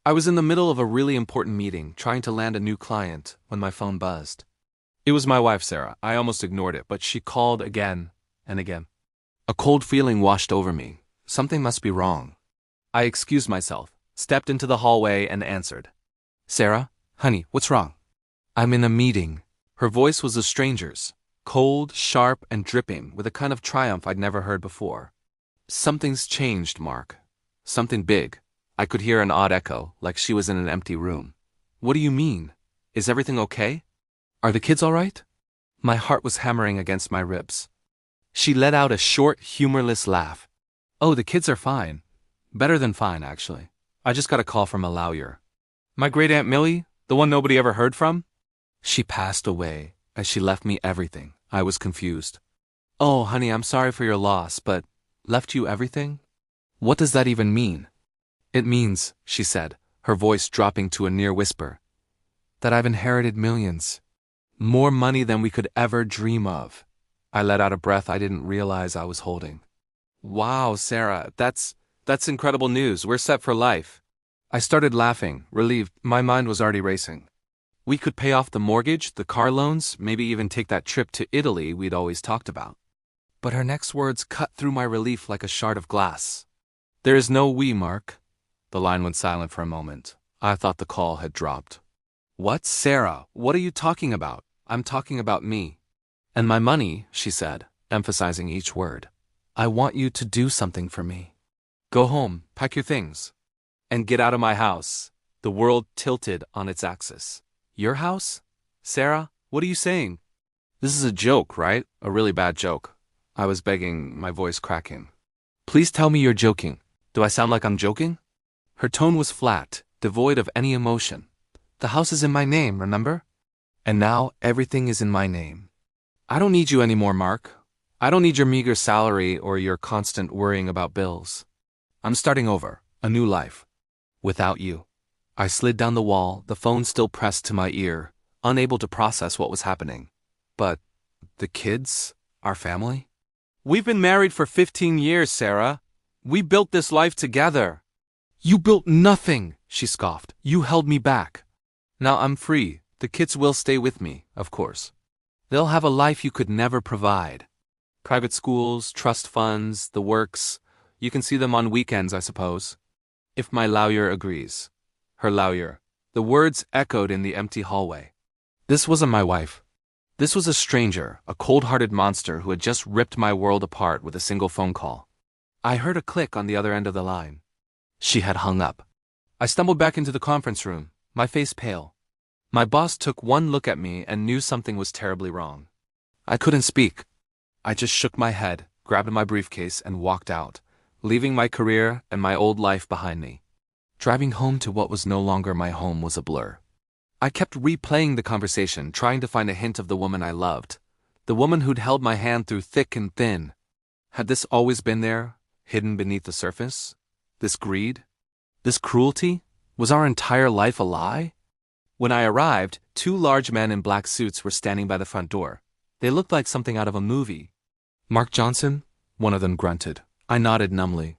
I was in the middle of a really important meeting, trying to land a new client, when my phone buzzed. It was my wife, Sarah. I almost ignored it, but she called again and again. A cold feeling washed over me. Something must be wrong. I excused myself, stepped into the hallway, and answered. Sarah, honey, what's wrong? I'm in a meeting. Her voice was a stranger's, cold, sharp, and dripping, with a kind of triumph I'd never heard before. Something's changed, Mark. Something big. I could hear an odd echo, like she was in an empty room. What do you mean? Is everything okay? Are the kids all right? My heart was hammering against my ribs. She let out a short, humorless laugh. Oh, the kids are fine. Better than fine, actually. I just got a call from a lawyer. My great-aunt Millie, the one nobody ever heard from? She passed away, as she left me everything. I was confused. Oh, honey, I'm sorry for your loss, but left you everything? What does that even mean? It means, she said, her voice dropping to a near whisper, that I've inherited millions. More money than we could ever dream of. I let out a breath I didn't realize I was holding. Wow, Sarah, that's incredible news. We're set for life. I started laughing, relieved. My mind was already racing. We could pay off the mortgage, the car loans, maybe even take that trip to Italy we'd always talked about. But her next words cut through my relief like a shard of glass. There is no we, Mark. The line went silent for a moment. I thought the call had dropped. What, Sarah? What are you talking about? I'm talking about me. And my money, she said, emphasizing each word. I want you to do something for me. Go home, pack your things, and get out of my house. The world tilted on its axis. Your house? Sarah, what are you saying? This is a joke, right? A really bad joke. I was begging, my voice cracking. Please tell me you're joking. Do I sound like I'm joking? Her tone was flat, devoid of any emotion. The house is in my name, remember? And now everything is in my name. I don't need you anymore, Mark. I don't need your meager salary or your constant worrying about bills. I'm starting over, a new life. Without you. I slid down the wall, the phone still pressed to my ear, unable to process what was happening. But the kids? Our family? We've been married for 15 years, Sarah. We built this life together. You built nothing, she scoffed. You held me back. Now I'm free. The kids will stay with me, of course. They'll have a life you could never provide. Private schools, trust funds, the works. You can see them on weekends, I suppose. If my lawyer agrees. Her lawyer. The words echoed in the empty hallway. This wasn't my wife. This was a stranger, a cold-hearted monster who had just ripped my world apart with a single phone call. I heard a click on the other end of the line. She had hung up. I stumbled back into the conference room, my face pale. My boss took one look at me and knew something was terribly wrong. I couldn't speak. I just shook my head, grabbed my briefcase, and walked out, leaving my career and my old life behind me. Driving home to what was no longer my home was a blur. I kept replaying the conversation, trying to find a hint of the woman I loved, the woman who'd held my hand through thick and thin. Had this always been there, hidden beneath the surface? This greed? This cruelty? Was our entire life a lie? When I arrived, two large men in black suits were standing by the front door. They looked like something out of a movie. Mark Johnson? One of them grunted. I nodded numbly.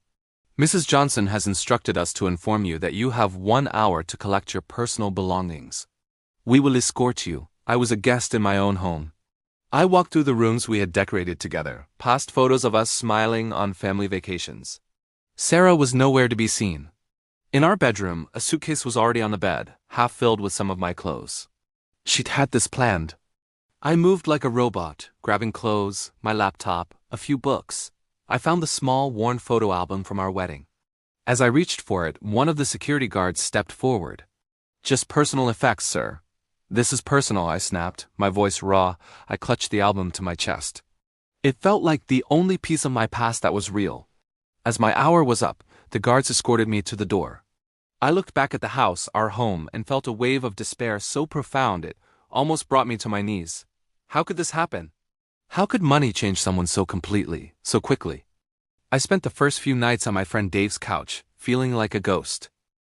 Mrs. Johnson has instructed us to inform you that you have 1 hour to collect your personal belongings. We will escort you. I was a guest in my own home. I walked through the rooms we had decorated together, past photos of us smiling on family vacations. Sarah was nowhere to be seen. In our bedroom, a suitcase was already on the bed, half filled with some of my clothes. She'd had this planned. I moved like a robot, grabbing clothes, my laptop, a few books. I found the small, worn photo album from our wedding. As I reached for it, one of the security guards stepped forward. Just personal effects, sir. This is personal, I snapped, my voice raw. I clutched the album to my chest. It felt like the only piece of my past that was real. As my hour was up, the guards escorted me to the door. I looked back at the house, our home, and felt a wave of despair so profound it almost brought me to my knees. How could this happen? How could money change someone so completely, so quickly? I spent the first few nights on my friend Dave's couch, feeling like a ghost.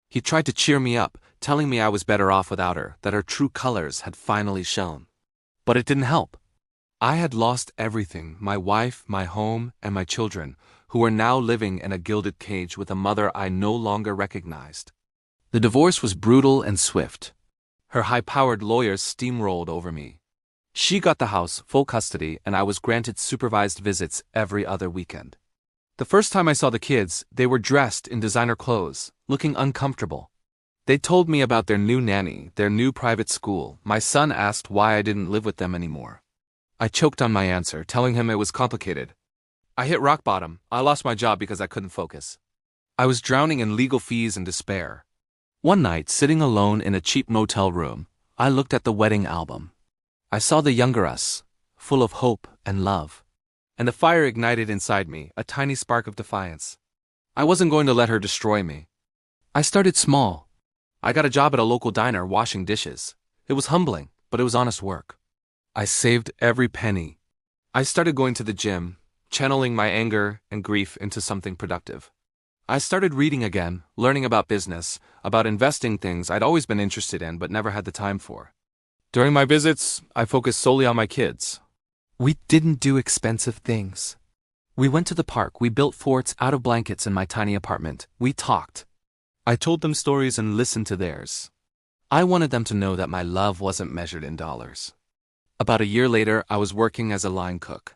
He tried to cheer me up, telling me I was better off without her, that her true colors had finally shown. But it didn't help. I had lost everything, my wife, my home, and my children, who were now living in a gilded cage with a mother I no longer recognized. The divorce was brutal and swift. Her high-powered lawyers steamrolled over me. She got the house, full custody, and I was granted supervised visits every other weekend. The first time I saw the kids, they were dressed in designer clothes, looking uncomfortable. They told me about their new nanny, their new private school. My son asked why I didn't live with them anymore. I choked on my answer, telling him it was complicated. I hit rock bottom. I lost my job because I couldn't focus. I was drowning in legal fees and despair. One night, sitting alone in a cheap motel room, I looked at the wedding album. I saw the younger us, full of hope and love. And a fire ignited inside me, a tiny spark of defiance. I wasn't going to let her destroy me. I started small. I got a job at a local diner washing dishes. It was humbling, but it was honest work. I saved every penny. I started going to the gym, channeling my anger and grief into something productive. I started reading again, learning about business, about investing things I'd always been interested in but never had the time for. During my visits, I focused solely on my kids. We didn't do expensive things. We went to the park, we built forts out of blankets in my tiny apartment. We talked. I told them stories and listened to theirs. I wanted them to know that my love wasn't measured in dollars. About a year later, I was working as a line cook.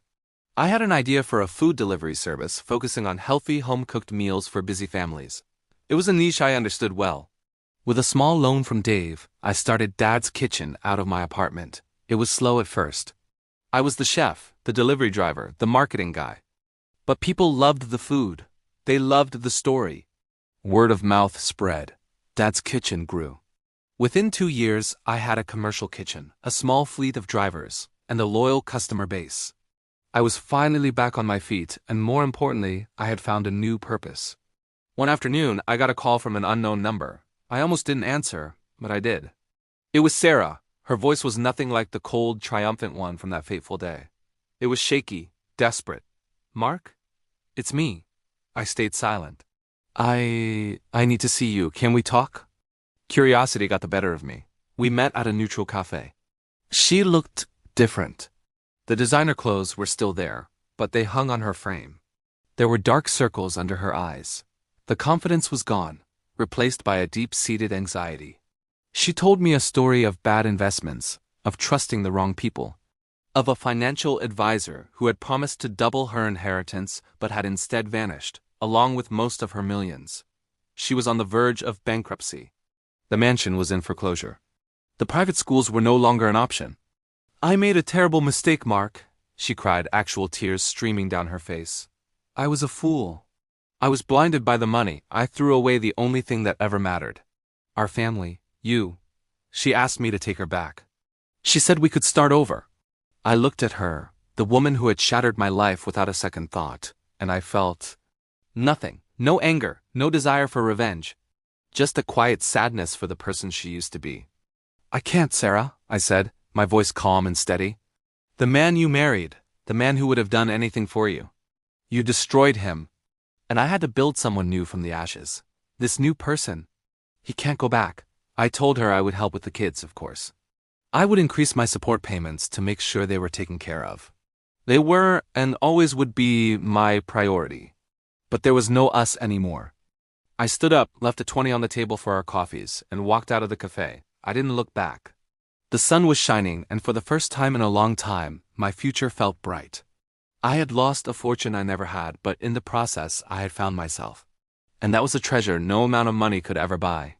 I had an idea for a food delivery service focusing on healthy, home-cooked meals for busy families. It was a niche I understood well. With a small loan from Dave, I started Dad's Kitchen out of my apartment. It was slow at first. I was the chef, the delivery driver, the marketing guy. But people loved the food. They loved the story. Word of mouth spread. Dad's Kitchen grew. Within 2 years, I had a commercial kitchen, a small fleet of drivers, and a loyal customer base. I was finally back on my feet, and more importantly, I had found a new purpose. One afternoon, I got a call from an unknown number. I almost didn't answer, but I did. It was Sarah. Her voice was nothing like the cold, triumphant one from that fateful day. It was shaky, desperate. "Mark? It's me." I stayed silent. I need to see you. Can we talk?" Curiosity got the better of me. We met at a neutral cafe. She looked different. The designer clothes were still there, but they hung on her frame. There were dark circles under her eyes. The confidence was gone, replaced by a deep-seated anxiety. She told me a story of bad investments, of trusting the wrong people, of a financial advisor who had promised to double her inheritance but had instead vanished, along with most of her millions. She was on the verge of bankruptcy. The mansion was in foreclosure. The private schools were no longer an option. "I made a terrible mistake, Mark," she cried, actual tears streaming down her face. "I was a fool. I was blinded by the money. I threw away the only thing that ever mattered. Our family, you." She asked me to take her back. She said we could start over. I looked at her, the woman who had shattered my life without a second thought, and I felt nothing. No anger, no desire for revenge. Just a quiet sadness for the person she used to be. "I can't, Sarah," I said, my voice calm and steady. "The man you married, the man who would have done anything for you. You destroyed him. And I had to build someone new from the ashes. This new person. He can't go back." I told her I would help with the kids, of course. I would increase my support payments to make sure they were taken care of. They were, and always would be, my priority. But there was no us anymore. I stood up, left a 20 on the table for our coffees, and walked out of the cafe. I didn't look back. The sun was shining, and for the first time in a long time, my future felt bright. I had lost a fortune I never had, but in the process, I had found myself. And that was a treasure no amount of money could ever buy.